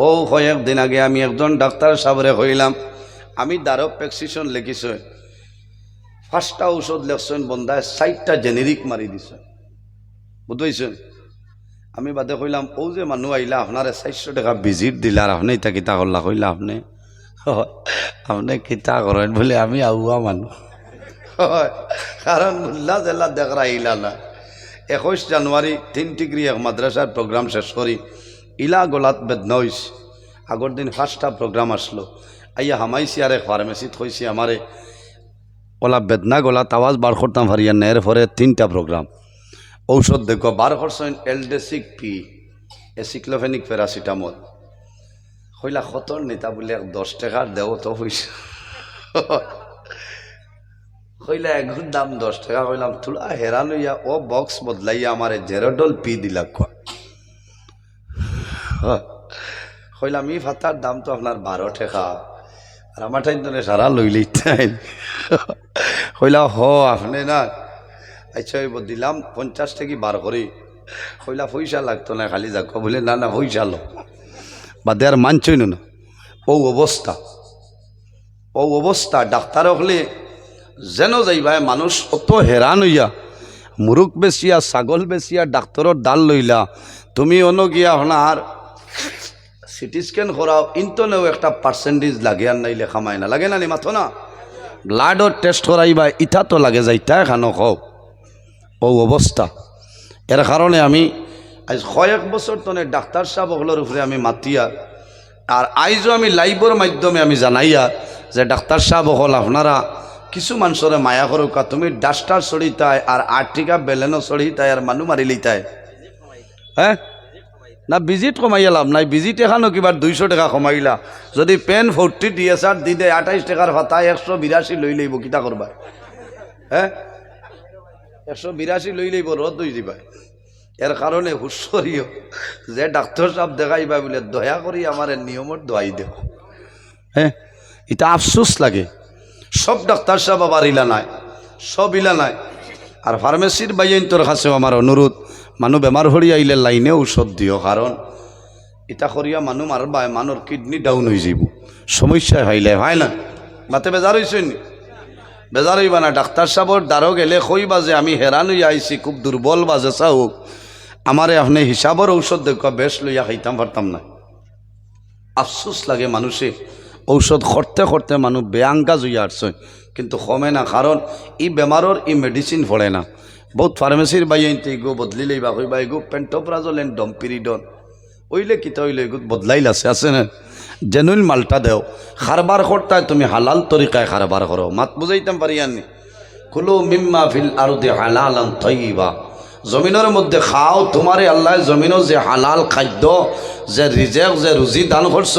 ও কয়েকদিন আগে আমি একজন ডাক্তার সাহেবরে কইলাম আমি দারব প্রেসক্রিপশন লিখিছ, 5টা ঔষধ লেখছেন বন্ধায় 4টা জেনেরিক মারি দিছ, বুঝতেছেন? আমি বাদে কইলাম ও যে মানুষ আইলা আপনার 400 টাকা ভিজিট দিলা আর আপনি ইতা কিতা করলা? কইলা আপনি আপনি কিতা করেন বলে আমি আউয়া মানুষ, কারণ মোল্লা জেলা দেখরা ইলা না। 21 জানুয়ারি 3 ডিগ্রি এক মাদ্রাসার প্রোগ্রাম শেষ করি ইলা গলাত বেদনা হইছে। আগর দিন 5টা প্রোগ্রাম আসলো, আইয়া হামাইছি আর এক ফার্মেসিত কইছি আমারে ওলা বেদনা গলাত আওয়াজ বার করতাম হারিয়া নের পরে 3টা প্রোগ্রাম ঔষধ দেখো বার করছেন এলডেসিক পি এসিক্লোফেনিক প্যারাসিটামল। কইলা খতর নেতা বলে 10 টাকার দেও তো পয়সা, কইলা এগুর দাম 10 টাকা। কইলাম তোলা হেরান হইয়া ও বক্স বদলাইয়া আমারে জেরোডল পি দিলা। কইলাম ই ফাতার দাম তো আপনার 12 টাকা আর আমার টাইম তো সারা লইলেই টাইম। কইলা হ আপনি না, আচ্ছা ওই দিলাম 50 টাকি বার করি। কইলা পয়সা লাগতো না খালি যাক, বলে না না পয়সা লো বাদে আর মানছই না। ও অবস্থা ডাক্তার হলে যেন যাইবাই মানুষ অত হেরান হইয়া মুরুখ বেচিয়া ছাগল বেচিয়া ডাক্তরের ডাল লইলা, তুমি অন্য গিয়া আর সিটি স্ক্যান করাও ইন্তনেও একটা পার্সেন্টেজ লাগে আর নাইলে খামায় না লাগে না নি মাথো না। ব্লাডর টেস্ট করাইবা ইটা তো লাগে যাইতা এখানো খাও। ও অবস্থা এর কারণে আমি আজ কয়েক বছর তনে ডাক্তার সাহেব ওগুলোর উপরে আমি মাতিয়া আর আইজও আমি লাইভের মাধ্যমে আমি জানাইয়া যে ডাক্তার সাহেব হল আপনারা কিছু মানুষরে মায়া করুকা, তুমি ডাস্টার চড়িতায় আর 8 টাকা বেলেনও চড়িতায় আর মানুষ মারি লইতায়। হ্যাঁ না ভিজিট কমাইয়া লাভ নাই, ভিজিট এখানো কিবার 200 টাকা কমাইলা, যদি পেন 40 DSR দি দেয় 28 টাকার ভাতা 182 লই লইব কিতা করবা? হ্যাঁ 182 লই লইব রদ হয়ে দিবা। এর কারণে হুশরিও যে ডাক্তার সাহেব দেখাইবা বলে দয়া করি আমার নিয়মত দোয়াই দেও। হ্যাঁ এটা আফসোস লাগে, সব ডাক্তার সাহেব আবার ইলা নাই, সব ইলা নাই। আর ফার্মেসির বাইন তোর কাছেও আমার অনুরোধ, মানুষ বেমার হরি আইলে লাইনে ঔষধ দিও, কারণ এটা করিয়া মানুষ মারবায় মানুষ কিডনি ডাউন হয়ে যাব, সমস্যায় হইলে হয় না। মাতে বেজার হয়েছে নি? বেজার হইবা না। ডাক্তার সাহেবর দ্বারও গেলে কইবা যে আমি হেরান হইয়া আইছি, খুব দুর্বল বাজে চাও আমারে আপনি হিসাবর ঔষধ দেখা বেশ লইয়া খাইতাম পারতাম না। আফসোস লাগে মানুষে ঔষধ করতে করতে মানুষ বেআঙ্গাজ হইয়া আসছে কিন্তু কমে না, কারণ ই বেমারর ই মেডিসিন পড়ে না। বহুত ফার্মেসির বাইতে এগো বদলি লইবা কইবা এগো পেন্টোপ্রাজোল এন্ড ডম্পিরিডন ওইলে কিতা হইলে এগুত বদলাইল আছে না, জেনুইন মালটা দেও। খারবার করতায় তুমি হালাল তরিকায় খারবার করো, মাত বুঝাইতাম পারি আনি। কুলু মিম্মা ফিল আরদি হালালান তাইয়্যিবা, জমিনের মধ্যে খাও, তোমারে আল্লাহ জমিনের যে হালাল খাদ্য যে রিজেক যে রুজি দান করছ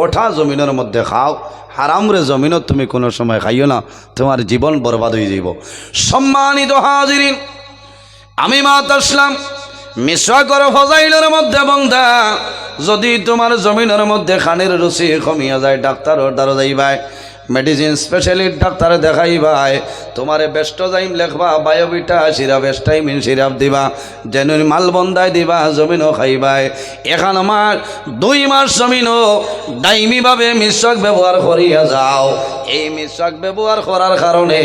ওঠা জমিনের মধ্যে খাও। হারামরে জমিনত তুমি কোনো সময় খাইও না, তোমার জীবন বরবাদ হয়ে যাব। সম্মানিত হাজিরিন, আমি মাত আসলাম মিসওয়াকর ফজাইলের মধ্যে বন্ধা, যদি তোমার জমিনের মধ্যে খানের রুচি কমিয়া যায় ডাক্তারের দ্বারা যাইবাই, মেডিসিন স্পেশালিস্ট ডাক্তার দেখাইবাই, তোমারে বেস্ট টাইম লেখবা, বায়োভিটা সিরাপ স্টাইমিন সিরাপ দিবা, জেনুইন মাল বন্ধাই দিবা, জমিনও খাইবাই। এখন আমার 2 মাস জমিনও দাইমিভাবে মিসওয়াক ব্যবহার করিয়া যাও। এই মিসওয়াক ব্যবহার করার কারণে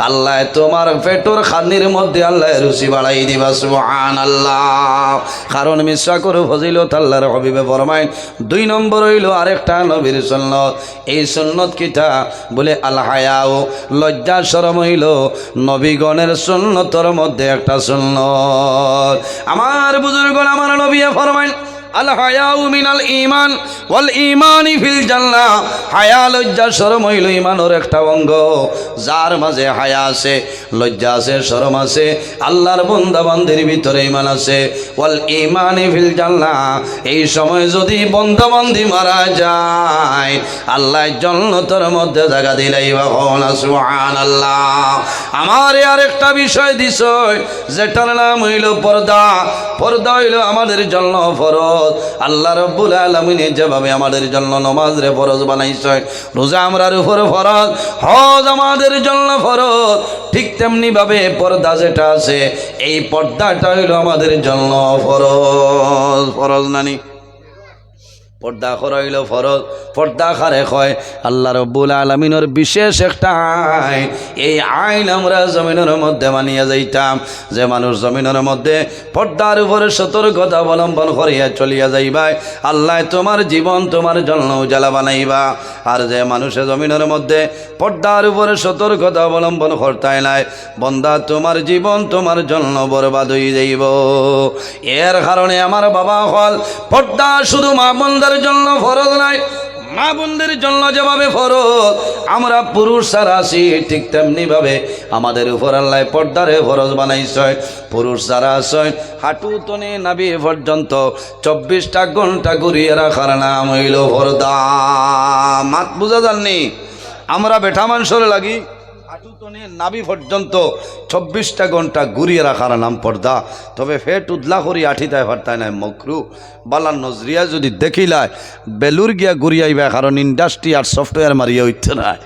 আল্লাহ তোমার পেটর খানির মধ্যে আল্লাহ রুচি বাড়াই দিবা, সুবহানাল্লাহ। কারণ মিসওয়াকের ফজিলত আল্লাহর হাবিবে ফরমায়। 2 নম্বর হইল আরেকটা নবীর সুন্নত। এই সুন্নত কিতা বলে আল হায়াও, লজ্জা শরম হইল নবীগণের সুন্নতর মধ্যে একটা সুন্নত। আমার বুজুর্গণ আমার নবী ফরমায় আল হায়াউ মিনাল ঈমান ওয়াল ঈমানি ফিল জান্নাহ, হায়া লজ্জা শরম হইল ঈমানের একটা অঙ্গ। যার মাঝে হায়া আছে, লজ্জা আছে, শরম আছে, আল্লাহর বান্দা বান্দির ভিতরে ঈমান আছে। ওয়াল ঈমানি ফিল জান্নাহ, এই সময় যদি বান্দা বান্দি মারা যায় আল্লাহ জান্নাতের মধ্যে জায়গা দিলাইবা, সুবহানাল্লাহ। আমার আরেকটা বিষয় দিছয় যেটার নাম হইল পর্দা। পর্দা হইল আমাদের জন্য ফরজ। আল্লাহ রাব্বুল আলামিন যেভাবে আমাদের জন্য নামাজ রে ফরজ বানাইছে, রোজা আমরার উপর ফরজ, হজ আমাদের জন্য ফরজ, ঠিক তেমনি ভাবে পর্দা যেটা আছে এই পর্দাটা হইল আমাদের জন্য ফরজ। ফরজ নানি পর্দা করাইল ফরজ, পর্দা খারে কয় আল্লাহ রব্বুল আলামিনের বিশেষ একটা আইন। এই আইন আমরা জমিনের মধ্যে মানিয়া যাইতাম যে মানুষ জমিনের মধ্যে পর্দার উপরে সতর্কতা অবলম্বন করিয়া চলিয়া যাইবাই, আল্লাহ তোমার জীবন তোমার জন্য উজালা বানাইবা। আর যে মানুষে জমিনের মধ্যে পর্দার উপরে সতর্কতা অবলম্বন করতাই নাই, বন্দা তোমার জীবন তোমার জন্য বরবাদ হয়ে যাইব। এর কারণে আমার বাবা হল পর্দা শুধু মা বন্দার জন্য ফরজ নাই, মা বোনদের জন্য যেভাবে ফরজ আমরা পুরুষ যারা আছি ঠিক তেমনি ভাবে আমাদের উপর আল্লাহ পর্দারে ফরজ বানাইছে। পুরুষ যারা আছে হাঁটু তনে নাভি পর্যন্ত 24টা ঘন্টা ঘুরিয়ে রাখার নাম হইল পর্দা। মাত বুঝা যাননি? আমরা বেঠা মানুষের লাগি হাঁটু তনে নাভি পর্যন্ত 24টা ঘন্টা ঘুরিয়ে রাখার নাম পর্দা। তবে ফেট উদলা করি আঠিতায় ফারতায় নাই মকরু বালা নজরিয়া যদি দেখিলায় বেলুর গিয়া ঘুরিয়াইবা, কারণ ইন্ডাস্ট্রি আর সফটওয়্যার মারিয়া উঠতে নাই।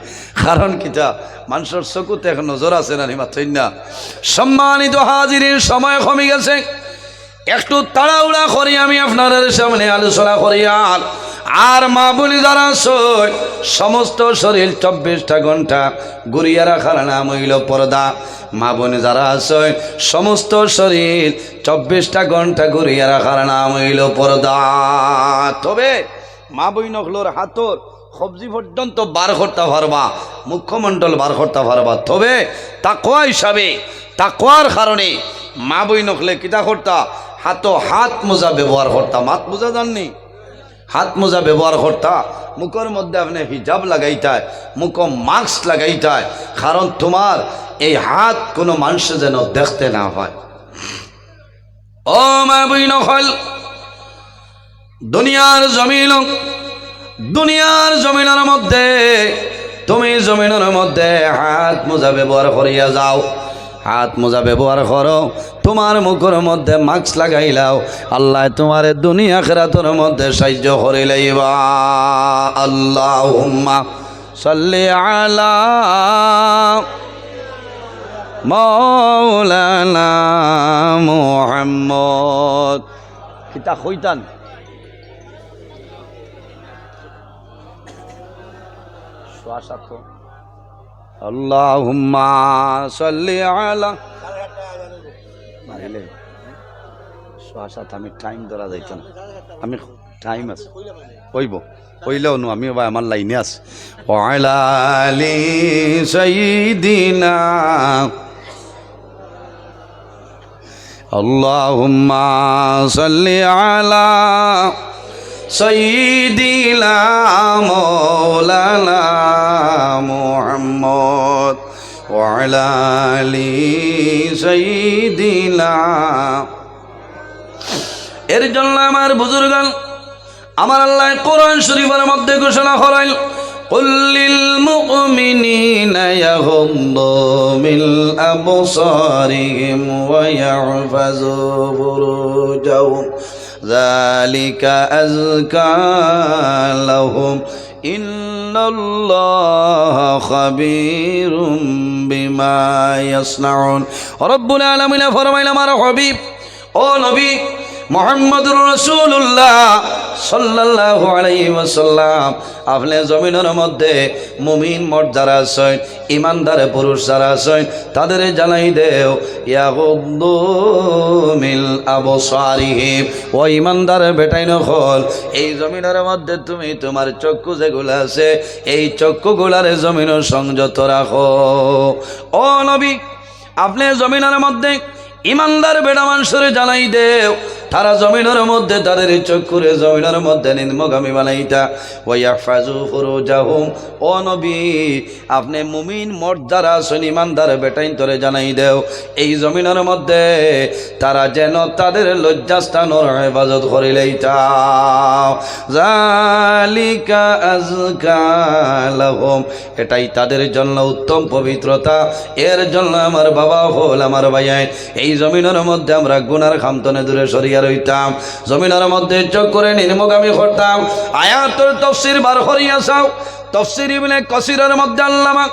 কারণ কিটা মানুষের চকুতে এখন নজর আছে না মাত্রই না। সম্মানিত হাজিরিন, সময় কমে গেছে, একটু তাড়াহুড়া করি আমি আপনাদের সামনে আলোচনা করি। আর মা বলি যারা সমস্ত শরীর 24টা ঘন্টা ঘুরিয়ে রাখার নাম হইল পর্দা। মা বোনে যারা আছে সমস্ত শরীর 24টা ঘন্টা ঘুরিয়ে রাখার নাম হইল পর্দা। তবে মা বই নকলোর হাতর সবজি পর্যন্ত বার করতে পারবা, মুখ্যমণ্ডল বার করতে পারবা। তবে তাকওয়া হিসাবে তাকওয়ার কারণে মা বই নকলে কিতা করতা, হাত মোজা ব্যবহার করতা। মাত মোজা জাননি? হাত মোজা ব্যবহার করতা, মুখের মধ্যে আপনি হিজাব লাগাইতায়, মুখ মাস্ক লাগাইতায়, কারণ তোমার এই হাত কোনো মানুষ যেন দেখতে না হয়। ও মা বই নকল, দুনিয়ার জমিনের মধ্যে তুমি জমিনের মধ্যে হাত মোজা ব্যবহার করিয়া যাও, হাত মোজা ব্যবহার করো, তোমার মুখের মধ্যে মাস্ক লাগাইলাও, আল্লাহ তোমার দুনিয়া আখিরাতের মধ্যে সাহায্য করে লইবা। আল্লাহুম্মা সাল্লি আলা মাওলানা মুহাম্মদ। কিতা কইতান শ্বাসাত আল্লাহুম্মা সাল্লি আলা মারিলে শ্বাসাত আমি টাইম ধরা যাইত না, আমি টাইম আছে কইলেও নো আমি ভাই আমার লাইনে আছে। ওয়ালা আলি সাইয়্যিদিনা আল্লাহুম্মা সাল্লি আলা সাইয়্যিদিনা মাওলানা মুহাম্মদ ওয়া আলা আলি সাইয়্যিদিনা। এর জন্য আমার বুজুর্গান, আমার আল্লাহ কোরআন শরীফের মধ্যে ঘোষণা করেন, কুল লিল মুমিনিনা ইয়াগুদ্দু মিন আবসারিহিম ওয়া ইয়াহফাযু ফুরুজাহুম যালিকা আযকা লাহুম ইন্নাল্লাহা খাবীরুম বিমা ইয়াসনাউন। রব্বুল আলামিন ফরমাইলেন, আমার হাবিব ও নবী মুহাম্মদুর রাসূলুল্লাহ সাল্লাল্লাহু আলাইহি ওয়াসাল্লাম, আপনি জমিনের মধ্যে মুমিন মর্দ যারা আছেন, ইমানদার পুরুষ যারা আছেন, তাদের জানাই দেও ইয়াগুদ্দু মিন আবসারিহিম, ও ইমানদার বেটাই নখল, এই জমিনের মধ্যে তুমি তোমার চক্ষু যেগুলো আছে এই চক্ষুগুলার জমিনের সংযত রাখো। ও নবী, আপনি জমিনের মধ্যে ইমানদার বেটা মানুষের জানাই দেও তারা জমিনের মধ্যে তাদের চক্ষুরে জমিনের মধ্যে নিম্নগামী বানাইতা। ওয়াইয়াহফাযু ফুরুজাহুম, ও নবী আপনি মুমিন মর্দ যারা আছেন ইমানদার বেটাইন তোরে জানাই দেও এই জমিনের মধ্যে তারা যেন তাদের লজ্জাস্থানের হেফাজত করে লইতা। যালিকা আযকা লাহুম, এটাই তাদের জন্য উত্তম পবিত্রতা। এর জন্য আমার বাবা হল আমার ভাইয়াই এই জমিনের মধ্যে আমরা গুনার খামতনে দূরে সরিয়া রইতাম, জমিনের মধ্যে চোখ করে নিম্নগামী করতাম। আয়াতের তাফসীর বার করিয়া চাও, তাফসীর ইবনে কাসিরের মধ্যে আল্লামা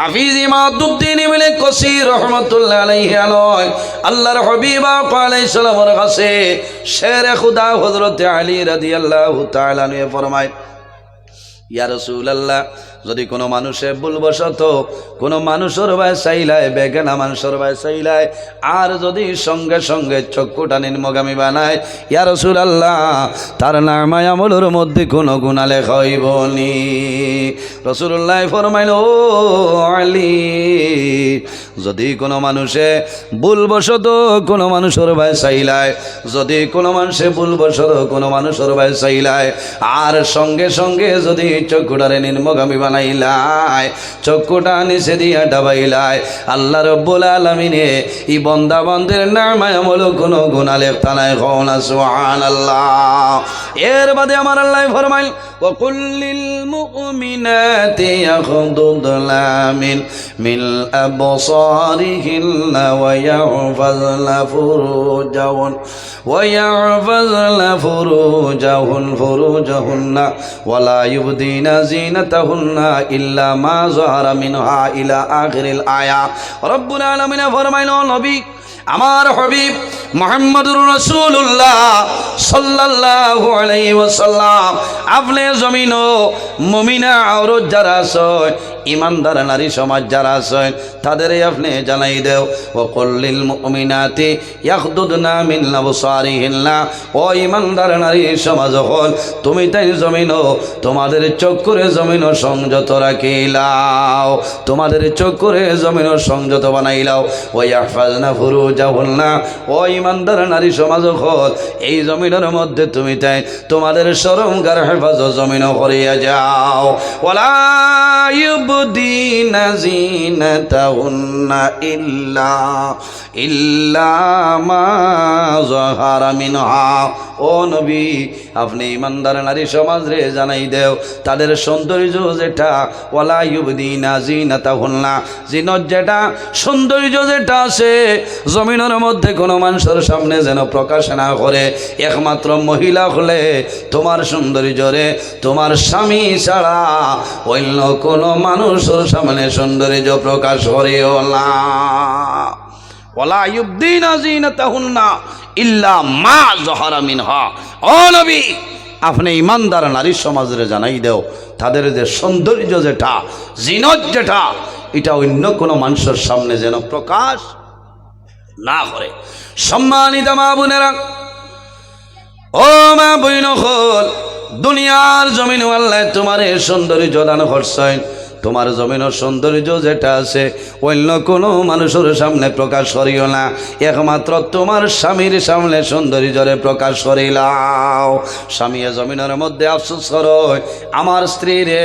হাফিজ ইমাদউদ্দিন ইবনে কাসির রাহমাতুল্লাহ আলাইহি আলয় আল্লাহর হাবিব আলাইহিস সালামের কাছে শেরে খুদা হযরত আলী রাদিয়াল্লাহু তাআলা আনহু ফরমায়, ইয়া রাসূলুল্লাহ, যদি কোনো মানুষে ভুলবশত কোনো মানুষের ভাই চাইলায় বেগানা মানুষের ভাই চাইলায় আর যদি সঙ্গে সঙ্গে চক্ষুটা নিম্নগামী বানায়, ইয়া রাসূলুল্লাহ, তার নামায় আমলের মধ্যে কোনো গুনাহ লেখা হইব নি? রাসূলুল্লাহ ফরমাইল, ও আলী, যদি কোনো মানুষে ভুলবশত কোনো মানুষের ভাই চাইলায়, যদি কোনো মানুষে ভুলবশত কোনো মানুষের ভাই চাইলায় আর সঙ্গে সঙ্গে যদি চক্ষুটারে নিম্নগামী বানাইলায়, চক্ষুটা নিচে দিয়া ডাবাইলায়, আল্লাহ রাব্বুল আলামিনে এই বান্দা বান্দের নামায় আমল কোনো গুনাহ লেখতা নাই। কওনা সুবহানাল্লাহ। এর বাদে আমার আল্লাহ ফরমাইল, ওয়া কুল্লিল মুমিনাতি ইয়াগহুদুনা মিন আবসারিহিন্না ওয়া ইয়াহফাযনা ফুরুজাহুন্না ওয়া লা ইউবদিনা জিনাতাহুন্না ইল্লা মা যাহারা মিনহা ইলা আখিরিল আয়া। রব্বুল আলামিন ফরমাইল, নবী আমার হাবিব মুহাম্মদুর রাসূলুল্লাহ সাল্লাল্লাহু আলাইহি ওয়াসাল্লাম, আপনি জমিনও মুমিনা আওরত যারা আছে, ইমানদার নারী সমাজ যারা আছে, তাদেরই আপনি জানাই দেও, ওয়া কুল্লিল মুমিনাতি ইয়াগদুদনা মিন আবসারিহিন্না, ও ইমানদার নারী সমাজ হল, তুমি তাই জমিনও তোমাদের চক্ষুরে জমিনও সংযত রাখিলাও, তোমাদের চক্ষুরে জমিনও সংযত বানাইলাও। ওয়া ইয়াহফাজনা ফুরুজাহুন্না, ও ইমানদার নারী সমাজ হল, এই জমিনের মধ্যে তুমি তাই তোমাদের শরমগার হেফাজত জমিনও করিয়া যাও। ওয়ালা ইউবদিনা জিনাতাহুন্না ইল্লা মা যাহারা মিনহা, ও নবী, আপনি ইমানদার নারী সমাজ রে জানাই দেও তাদের সৌন্দর্য যেটা, ওয়ালা ইউবদিনা জিনাতাহুন্না, জিনত যেটা সৌন্দর্য যেটা আছে জমিনের মধ্যে কোনো মানুষের সামনে যেন প্রকাশ না করে, একমাত্র মহিলা হলে তোমার সৌন্দর্যরে তোমার স্বামী ছাড়া অন্য কোনো মানুষের সামনে সৌন্দর্য প্রকাশ করিও না। ওয়ালা ইউবদিনা জিনাতাহুন্না ইল্লা মা যাহারা মিনহা, ও নবী, আপনি ইমানদার নারী সমাজের জানাই দেও তাদের যে সৌন্দর্য যেটা, জিনত যেটা, এটা অন্য কোনো মানুষের সামনে যেন প্রকাশ না করে। সম্মানিত মা বোনেরা, ও মা বোন হল, দুনিয়ার জমিন আল্লাহ তোমার সৌন্দর্য দান করছেন, তোমার জমিনের সৌন্দর্য যেটা আছে অন্য কোনো মানুষের সামনে প্রকাশ করিও না, একমাত্র তোমার স্বামীর সামনে সৌন্দর্যরে প্রকাশ করিলাও। স্বামী জমিনের মধ্যে আফসোস করো, আমার স্ত্রী রে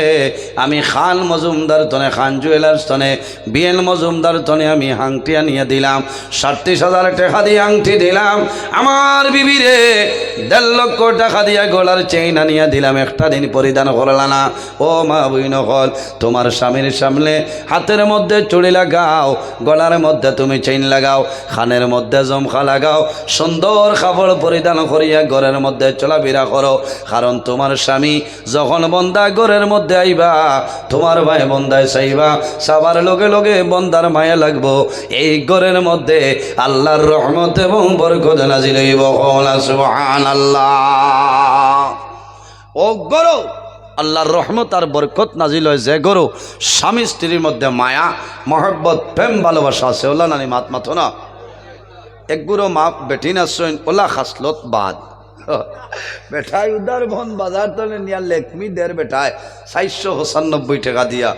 আমি খান মজুমদার তনে, খান জুয়েলার্স তনে, বিএন মজুমদার তনে আমি আংটি আনিয়ে দিলাম, 37,000 টাকা দিয়ে আংটি দিলাম, আমার বিবি রে 1.5 লক্ষ টাকা দিয়ে গলার চেইন আনিয়ে দিলাম, একটা দিন পরিধান করলা না। ও মা বইন হল, তোমার স্বামীর সামনে হাতের মধ্যে চুড়ি লাগাও, গলার মধ্যে তুমি চেইন লাগাও, খানের মধ্যে জমখা লাগাও, সুন্দর কাপড় পরিধান করিয়া ঘরের মধ্যে চলাফেরা করো, কারণ তোমার স্বামী যখন বন্দা ঘরের মধ্যে আইবা, তোমার ভাই বন্দায় চাইবা, সবার লগে লগে বন্দার মায়া লাগবো, এই ঘরের মধ্যে আল্লাহর রহমত এবং বরকত নাজিল হইব। সুবহানাল্লাহ। ও গরো আল্লাহর রহমত আর বরকত নাজিল হয় যে গরো স্বামী স্ত্রীর মধ্যে মায়া মহব্বত প্রেম ভালোবাসা আছে, ওলা নানি মাত মাথো না, এক গুরো মা বেটি নাচন ওলা খাসলত বাদ বেটায় উদার বন বাজার তলে নিয়া লেখমি দের বেটায় 495 টাকা দিয়া,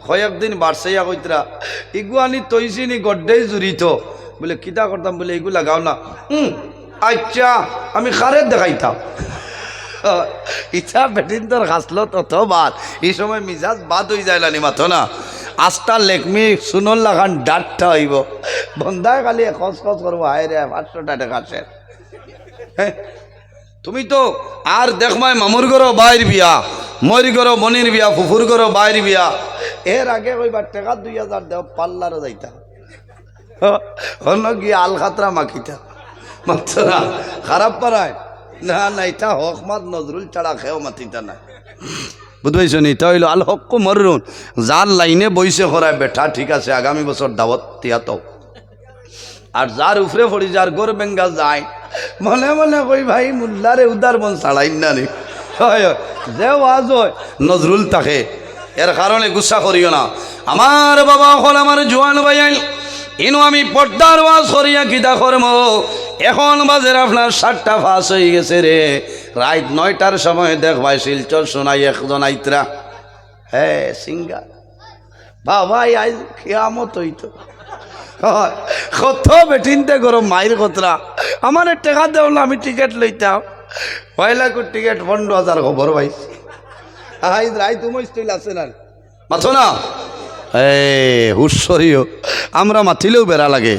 কয়েকদিন বাড়ছাইয়া কইতরা ইগুয়ানি তৈছিনি গড্ডেই জুড়িত, বলে কিতা করতাম, বলে এগু লাগাও না, আচ্ছা আমি খারে দেখাইতাম। ইচ্ছা বেটিন তোর হাসলত অত বাদ, এই সময় মিজাজ বাদ হয়ে যায় নানি মাথো না, আস্তা লেখমি সুনল লাগান ডাটটা হইব, বন্ধায় খালি খস খস করবো, হায় রে 500 টাকা আছে। তুমি তো আর দেখমায় মামুর ঘরও বাইর বিয়া, ময়ূর ঘরও মনির বিয়া, ফুফুর ঘরও বাইর বিয়া, এর আগে কইবার টাকা 2000 দেও পাল্লারও যাইতা, হলো গিয়ে আল খাতরা মাখিতা মাত্র না, খারাপ পারায় না না, এটা হকমত নজরুল ছাড়া খেয়েও মাতিতা না। বুঝবাইছ নি? তা হইল আল হক মরুন, যার লাইনে বইছে খরায় বেঠা ঠিক আছে আগামী বছর দাওয়াত তিয়াত, আর যার উপরে পড়ি যার গোর বেঙ্গা যায় মনে মনে কই ভাই মুল্লারে উদার মন ছাড়াই না নি। যে ওয়াজ হয় নজরুল থাকে, এর কারণে গুসা করিও না। আমার বাবা হল আমার জোয়ান ভাইয়াই, ইনু আমি পর্দার ওয়াজ করিয়া কিতা করম। এখন বাজের আপনার 7টা ফাঁস হয়ে গেছে রে, রাত 9টার সময় দেখবাই শিলচর শোনাই একজন আইতরা, হ্যাঁ সিঙ্গার বাবাই আজ কিয়ামত হইতো। কত বেটিনতে গরম মায়ের কতরা আমার টেকা দেও না, আমি টিকিট লইতাম 1 টিকিট 15,000 খবর পাইছি। আই রাই তুমি স্টিল আছে না মাথো না, হুশ্বরীয় আমরা মাথিলেও বেড়া লাগে।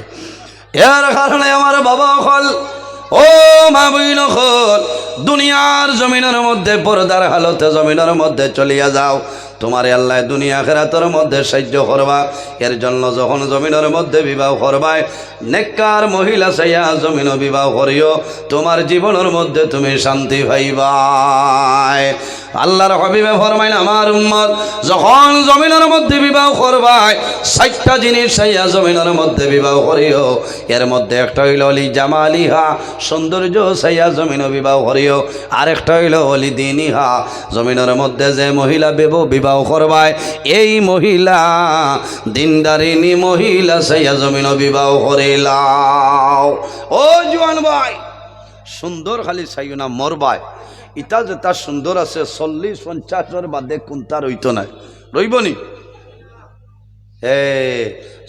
এর কারণে আমার বাবা হল, ও মা বইন হল, দুনিয়ার জমিনের মধ্যে পর্দার হালতে জমিনের মধ্যে চলিয়া যাও। তোমার আল্লাহ দুনিয়া আখিরাতের মধ্যে সাহায্য করবা। এর জন্য যখন জমিনের মধ্যে বিবাহ করবাই, নেককার মহিলা চাইয়া জমিন বিবাহ করিও, তোমার জীবনের মধ্যে তুমি শান্তি পাইবাই। আল্লাহর হাবিবে ফরমাইন, আমার উম্মত যখন জমিনের মধ্যে বিবাহ করবাই 4টা জিনিস চাইয়া জমিনের মধ্যে বিবাহ করিও। এর মধ্যে একটা হইল অলি জামালিহা, সৌন্দর্য চাইয়া জমিন বিবাহ করিও। আরেকটা হইল অলি দিনিহা, জমিনের মধ্যে যে মহিলা বিবাহ করবাই এই মহিলা দিনদারিনী মহিলা চাইয়া জমিন বিবাহ করিলাও। ও জোয়ান ভাই, সুন্দর খালি চাইও না মরবাই। ইটা যেটা সুন্দর আছে 40-50 বাদে কোনটা রইতো নাই, রইব নি?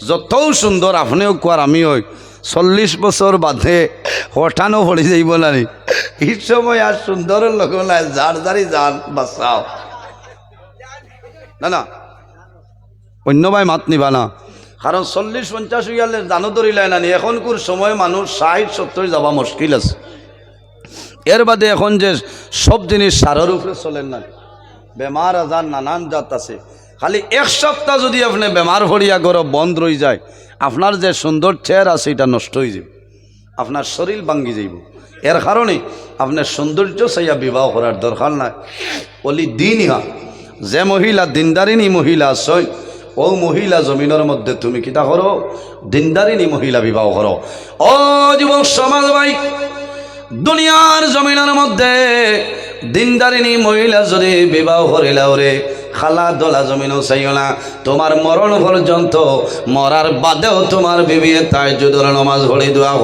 যত সুন্দর আপনিও কোয়ার আমি হই 40 বছর বাদে হঠানো পড়ে যাইব না নি? এই সময় আর সুন্দরের লোক নাই, যার যারি যান বাঁচাও না। না অন্য ভাই মাত নিবা না, কারণ 40-50 হইয়ালে জানো ধরিলাই না নি। এখনকার সময় মানুষ 60-70 যাওয়া মুশকিল আছে। এর বাদে এখন যে সব জিনিস সারের উপরে চলেন না, বেমার আজার নানান জাত আছে। খালি 1 সপ্তাহ যদি আপনি বেমার ভরিয়া গরো বন্ধ রয়ে যায়, আপনার যে সুন্দর চেহারা আছে এটা নষ্ট হয়ে যাবে, আপনার শরীর ভাঙ্গি যাইব। এর কারণে আপনার সৌন্দর্য চাইয়া বিবাহ করার দরকার নাই। অলি দিনহা, যে মহিলা দিনদারিনী মহিলা আছে ও মহিলা জমিনের মধ্যে তুমি কিতা করো, দিনদারিনী মহিলা বিবাহ করো। ও যুবক সমাজ ভাই, দুনিয়ার জমিনের মধ্যে দিনদারিনী মহিলা যদি বিবাহ করিলা ওরে খালা দোলা জমিনও চাইও না। তোমার মরণ পর্যন্ত, মরার বাদেও তোমার বিবি তাহাজ্জুদের নামাজ পড়ি দোয়া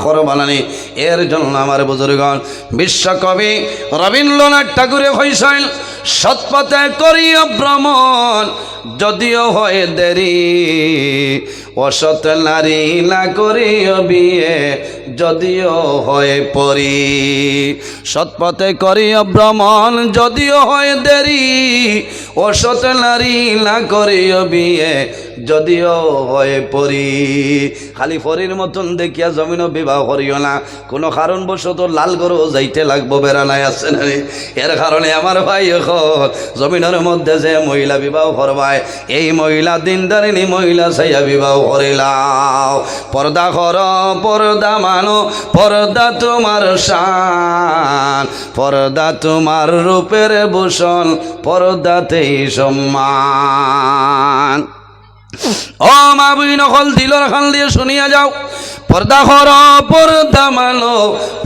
করবা নানি। এর জন্য আমার বুজুর্গণ বিশ্বকবি রবীন্দ্রনাথ ঠাকুরে কইছেন, সৎপথে করিও ভ্রমণ যদিও হয় দেরি, অসৎ নারী না করিও বিয়ে যদিও হয় পরি। সৎপথে করিও ভ্রমণ যদিও হয় দেরি, অসৎ নারী না করিও বিয়ে যদিও হয় পরি। খালি পরির মতন দেখিয়া জমিনও বিবাহ করিও না, কোনো কারণবশত লাল গরু যাইতে লাগবো বেড়ানায় আছে না। এর কারণে আমার ভাই জমিনের মধ্যে যে মহিলা বিবাহ করবায় এই মহিলা দিনদারিনী মহিলা চাইয়া বিবাহ করিলাও। পর্দা কর, পর্দা মানো, পর্দা তোমার শান, পর্দা তোমার রূপের ভূষণ, পর্দাতেই সম্মান। ও মা বুই নকল দিলর খান দিয়ে শুনিয়া যাও, পর্দা কর, পর্দা মানো,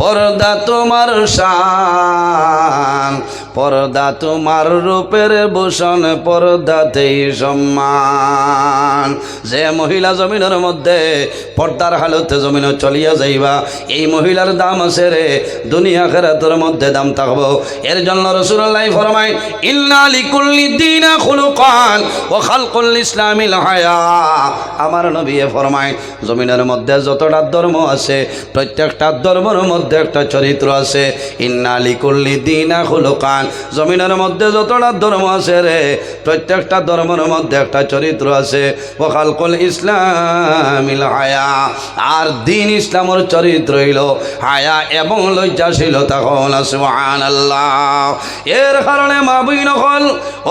পর্দা তোমার শান, পর্দা তোমার রূপের ভূষণ, পর্দাতেই সম্মান। যে মহিলা জমিনের মধ্যে পর্দার হালতে জমিনে চলিয়া যাইবা, এই মহিলার দাম আছে রে, দুনিয়া আখিরাতের মধ্যে দাম থাকবো। এর জন্য রাসূলুল্লাহ ফরমায়, ইন্না লিকুল্লি দীনা খুলুকান ওয়া খালকুল ইসলামিল হায়া। আমার নবী ফরমায়, জমিনের মধ্যে যতটা ধর্ম আছে প্রত্যেকটা ধর্মের মধ্যে একটা চরিত্র আছে। ইন্না লিকুল্লি দীনা খুলুকান, জমিনের মধ্যে যতটা ধর্ম আছে রে প্রত্যেকটা ধর্মের মধ্যে একটা চরিত্র আছে। ওয়া খালকুল ইসলামিল হায়া, আর দিন ইসলামের চরিত্র হইল হায়া এবং লজ্জাশীলতা। সুবহানাল্লাহ। এর কারণে মা বইন হল,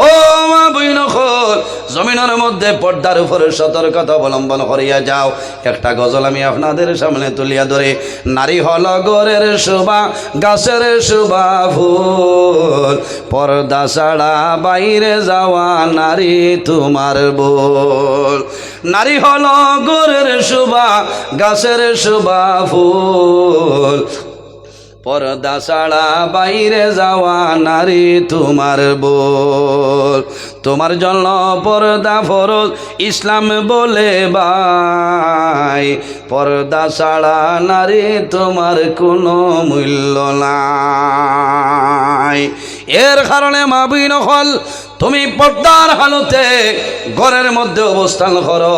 ও মা বইন হল, জমিনের মধ্যে পর্দার উপরে সতর্কতা অবলম্বন করিয়া যাও। একটা গজল আমি আপনাদের সামনে তুলিয়া ধরে, নারী হল গোরের শোভা, গাছের শোভা ফুল, ভুল, পর্দা ছাড়া বাইরে যাওয়া নারী তোমার ভুল। নারী হলো গোরের শোভা, গাছের শোভা ফুল, পর্দা ছাড়া বাইরে যাওয়া নারী তোমার ভুল। তোমার জন্য পর্দা ফরজ ইসলাম বলে ভাই, পর্দা ছাড়া নারী তোমার কোনো মূল্য নাই। এর কারণে মা বোন হল, তুমি পর্দার হালতে ঘরের মধ্যে অবস্থান করো।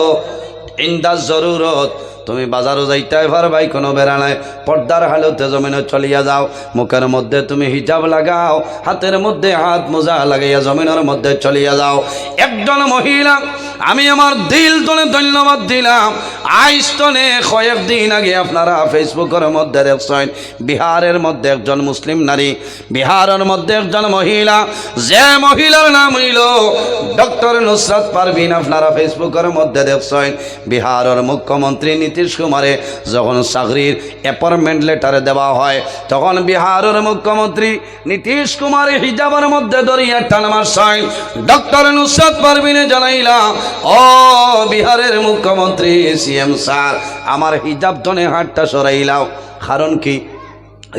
ইন্দাজ জরুরত তুমি বাজারও যাইতে পারবাই, কোনো বেড়া নাই, পর্দার হালতে জমিনে চলিয়া যাও। মুখের মধ্যে তুমি হিজাব লাগাও, হাতের মধ্যে হাত মোজা লাগাইয়া জমিনের মধ্যে চলিয়া যাও। একজন মহিলা, আমি আমার দিল তলে ধন্যবাদ দিলাম, আইস্তনে কয়েকদিন আগে আপনারা ফেসবুকের মধ্যে দেখছেন, বিহারের মধ্যে একজন মুসলিম নারী, বিহারের মধ্যে একজন মহিলা, যে মহিলার নাম হইল ডক্টর নুসরাত পারভিন। আপনারা ফেসবুকের মধ্যে দেখছেন, বিহারের মুখ্যমন্ত্রী নীতিশ কুমারে যখন চাকরির অ্যাপয়েন্টমেন্ট লেটার দেওয়া হয়, তখন বিহারের মুখ্যমন্ত্রী নীতিশ কুমার হিজাবের মধ্যে দরিয়া টান মারছেন। ডক্টর নুসরাত পারভিনে জানাইলা, ও বিহারের মুখ্যমন্ত্রী সিএম স্যার, আমার হিজাব টনে হাতটা সরাইলাও। কারণ কি?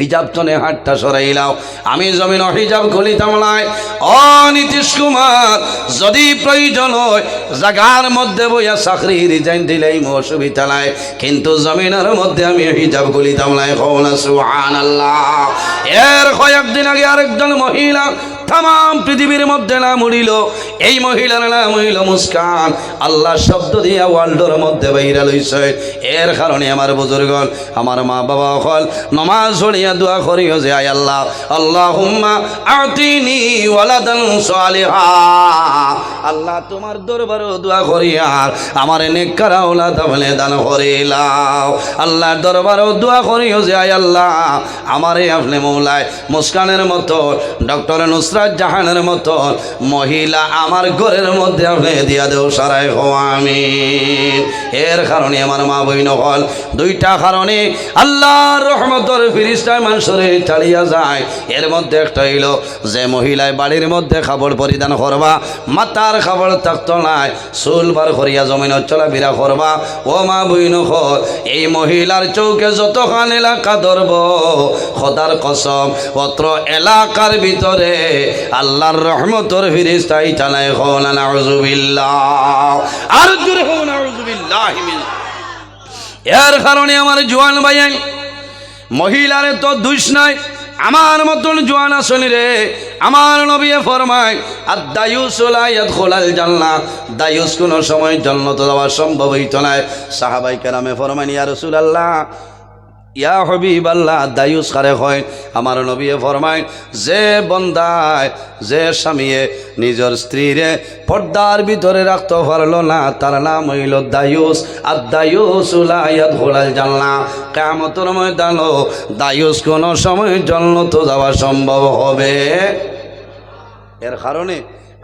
হিজাব টনে হাতটা সরাইলাও, আমি জমিন হিজাব খুলিতাম নাই। ও নীতিশ কুমার, যদি প্রয়োজন হয় জায়গার মধ্যে বইয়া চাকরি রিজাইন দিলেই অসুবিধা নাই, কিন্তু জমিনের মধ্যে আমি হিজাব খুলিতাম নাই। সুবহানাল্লাহ। এর কয়েকদিন আগে আরেকজন মহিলা তাম পৃথিবীর মধ্যে নাম উড়িল, এই মহিলার নাম হইল মুস্কান। আল্লাহ শব্দ দিয়া ওয়ার্ল্ডের মধ্যে বাইরা লইছে। এর কারণে আমার বুজুর্গণ, আমার মা বাবা হল নমাজ পড়িয়া দোয়া করিও যে আয় আল্লাহ, আল্লাহুম্মা আতিনি ওয়ালাদান সালিহা। আল্লাহ তোমার দরবারে দোয়া করিয়া আমার নেককার আওলাদ বলে দান করিলাও। আল্লাহর দরবারে দোয়া করিও যে আয় আল্লাহ, আমারে আপনি মৌলায় মুস্কানের মতো, ডক্টর নুসরাত জাহানের মতো মহিলা আমার ঘরের মধ্যে আপনি দিয়া দেও সারাই হো আমিন। এর কারণে আমার মা বইন হল, দুইটা কারণে আল্লাহর রহমতের ফিরিস্তায় মানুষরে চালিয়া যায়। এর মধ্যে একটা হইল যে মহিলায় বাড়ির মধ্যে খাবার পরিধান করবা, মাতার খাবার থাকতো নাই, চুল বার করিয়া জমিনত চলাফেরা করবা। ও মা বইন হল, এই মহিলার চৌকে যতখান এলাকা ধরব, খোদার কসম অত্র এলাকার ভিতরে আল্লাহর রহমতের ফিরিস্তাই চালায় হন নাউযুবিল্লাহ। আর জোরে হন নাউযুবিল্লাহ। এর কারণে আমার জোয়ান ভাই, মহিলারে তো দুষ নাই, আমার মতন জোয়ান আসনি রে। আমার নবী ফরমায়, আদ-দায়ুস লা ইয়াদখুলুল জান্নাহ, দায়ুস কোন সময় জান্নাতে যাওয়া সম্ভব হইত না। সাহাবাই কেরামে ফরমান, ইয়া রাসূলুল্লাহ, ইয়া হাবিবাল্লাহ, দায়ুস কারে হয়? আমার নবী ফরমায়, যে বন্দায়, যে স্বামীয়ে নিজের স্ত্রীরে পর্দার ভিতরে রাখতে পারলো না, তার নাম হইল দায়ুস। আর দায়ুস লা ইয়াদখুলুল জান্নাহ, কিয়ামতের ময়দানে দায়ুস কোন সময় জান্নাতে যাওয়া সম্ভব হবে। এর কারণে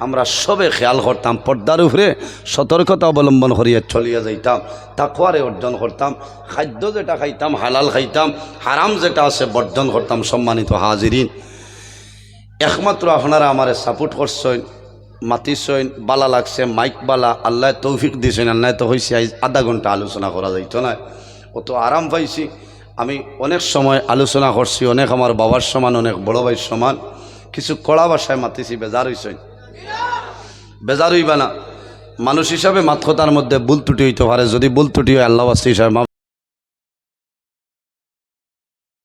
আমরা সবে খেয়াল করতাম, পর্দার উপরে সতর্কতা অবলম্বন করিয়া চলিয়া যাইতাম, তাকওয়ারে অর্জন করতাম, খাদ্য যেটা খাইতাম হালাল খাইতাম, হারাম যেটা আছে বর্জন করতাম। সম্মানিত হাজিরিন, একমাত্র আপনারা আমারে সাপোর্ট করছেন, মাতিছেন, বালা লাগছে, মাইক বালা, আল্লাহ তৌফিক দিয়েছেন। আল্লাহ তো হয়েছে আধা ঘন্টা আলোচনা করা যাইত না, অত আরাম পাইছি। আমি অনেক সময় আলোচনা করছি, অনেক আমার বাবার সমান, অনেক বড় ভাইয়ের সমান। কিছু কড়া ভাষায় মাতিছি, বেজার হয়েছেন, বেজার হইবা না। মানুষ হিসাবে মাত কথার মধ্যে ভুল ত্রুটি হইতে পারে, যদি ভুল ত্রুটি হয় আল্লাহ হিসাবে